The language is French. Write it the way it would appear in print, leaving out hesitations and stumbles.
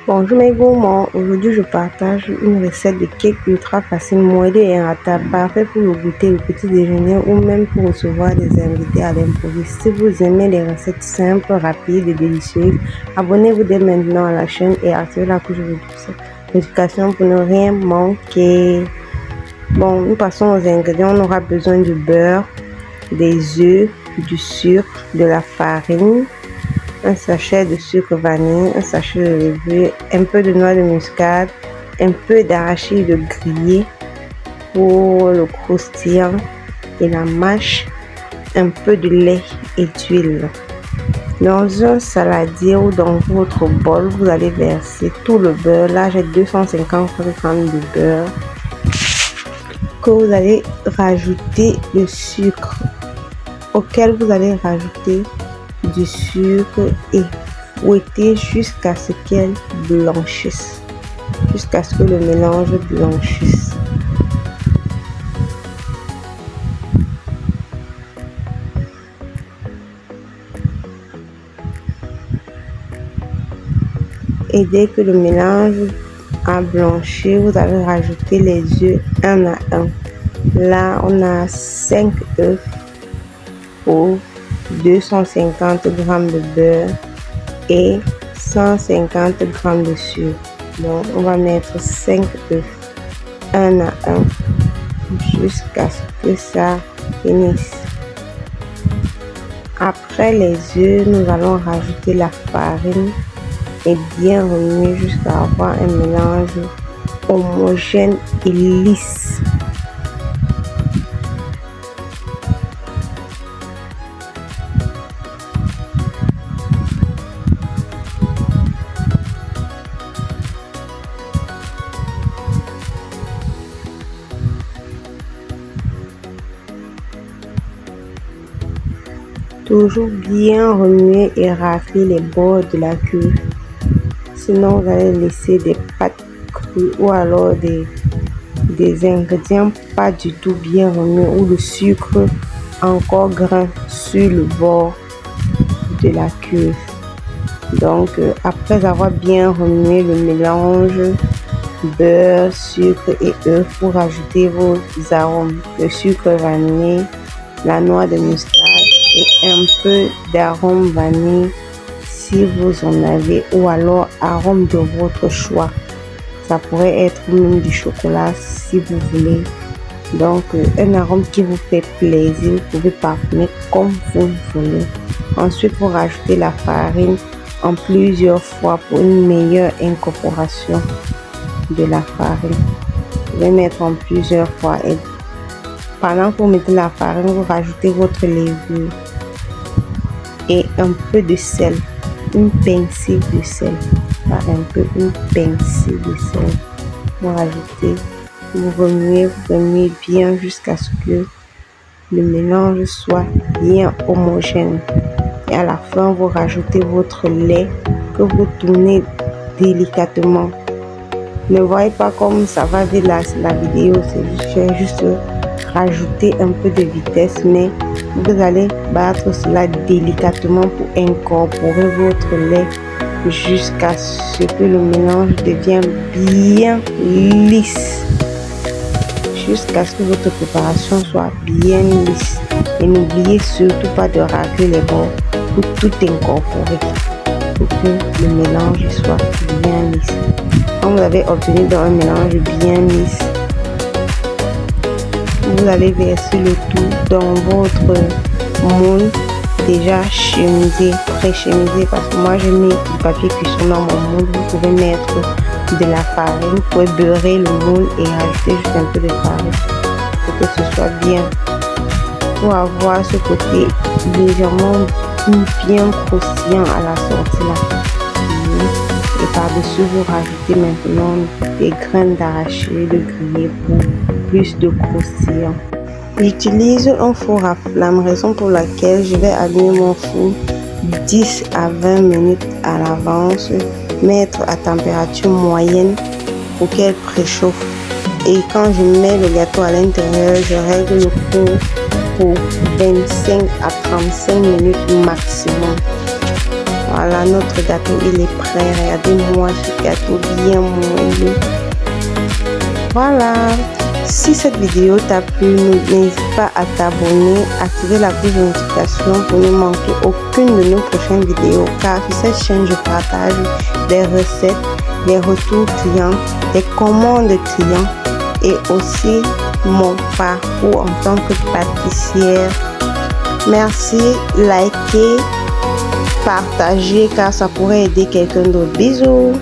Bonjour mes gourmands, aujourd'hui je partage une recette de cake ultra facile, moelleux et inratable, parfait pour le goûter, le petit déjeuner ou même pour recevoir des invités à l'improviste. Si vous aimez les recettes simples, rapides et délicieuses, abonnez-vous dès maintenant à la chaîne et activez la cloche de notification pour ne rien manquer. Bon, nous passons aux ingrédients. On aura besoin du beurre, des œufs, du sucre, de la farine, un sachet de sucre vanille, un sachet de levure, un peu de noix de muscade, un peu d'arachide grillé pour le croustillant et la mâche, un peu de lait et d'huile. Dans un saladier ou dans votre bol, vous allez verser tout le beurre. Là, j'ai 250 g de beurre que vous allez rajouter le sucre auquel vous allez rajouter du sucre et fouetter jusqu'à ce qu'elle blanchisse, jusqu'à ce que le mélange blanchisse. Et dès que le mélange a blanchi, vous allez rajouter les œufs un à un. Là, on a 5 œufs pour 250 g de beurre et 150 g de sucre. Donc, on va mettre 5 œufs un à un jusqu'à ce que ça finisse. Après les œufs, nous allons rajouter la farine et bien remuer jusqu'à avoir un mélange homogène et lisse. Toujours bien remuer et racler les bords de la cuve. Sinon, vous allez laisser des pâtes crues ou alors des ingrédients pas du tout bien remués ou le sucre encore grain sur le bord de la cuve. Donc, après avoir bien remué le mélange beurre, sucre et œufs, pour rajouter vos arômes, le sucre vanillé, la noix de muscade et un peu d'arôme vanille si vous en avez, ou alors arôme de votre choix. Ça pourrait être même du chocolat si vous voulez. Donc un arôme qui vous fait plaisir, vous pouvez parfumer comme vous voulez. Ensuite, vous rajoutez la farine en plusieurs fois pour une meilleure incorporation de la farine. Vous pouvez mettre en plusieurs fois et pendant que vous mettez la farine, vous rajoutez votre levure et un peu de sel, une pincée de sel, pas un peu, une pincée de sel. Vous rajoutez, vous remuez bien jusqu'à ce que le mélange soit bien homogène. Et à la fin, vous rajoutez votre lait que vous tournez délicatement. Ne voyez pas comme ça va vite la vidéo, c'est juste rajouter un peu de vitesse, mais vous allez battre cela délicatement pour incorporer votre lait jusqu'à ce que le mélange devienne bien lisse, jusqu'à ce que votre préparation soit bien lisse. Et n'oubliez surtout pas de racler les bords pour tout incorporer, pour que le mélange soit bien lisse. Quand vous avez obtenu un mélange bien lisse, vous allez verser le tout dans votre moule déjà chemisé, pré-chemisé, parce que moi j'ai mis du papier cuisson dans mon moule. Vous pouvez mettre de la farine, vous pouvez beurrer le moule et rajouter juste un peu de farine pour que ce soit bien, pour avoir ce côté légèrement bien croustillant à la sortie là. Et par-dessus, vous rajoutez maintenant des graines d'arachide grillées pour plus de croustillant. J'utilise un four à flamme, raison pour laquelle je vais allumer mon four 10 à 20 minutes à l'avance, mettre à température moyenne pour qu'elle préchauffe. Et quand je mets le gâteau à l'intérieur, je règle le four pour 25 à 35 minutes maximum. Voilà, notre gâteau, il est prêt. Regardez-moi ce gâteau bien moelleux. Voilà. Si cette vidéo t'a plu, n'hésite pas à t'abonner, activer la cloche de notification pour ne manquer aucune de nos prochaines vidéos. Car sur cette chaîne, je partage des recettes, des retours clients, des commandes clients et aussi mon parcours en tant que pâtissière. Merci, likez, partagez car ça pourrait aider quelqu'un d'autre. Bisous.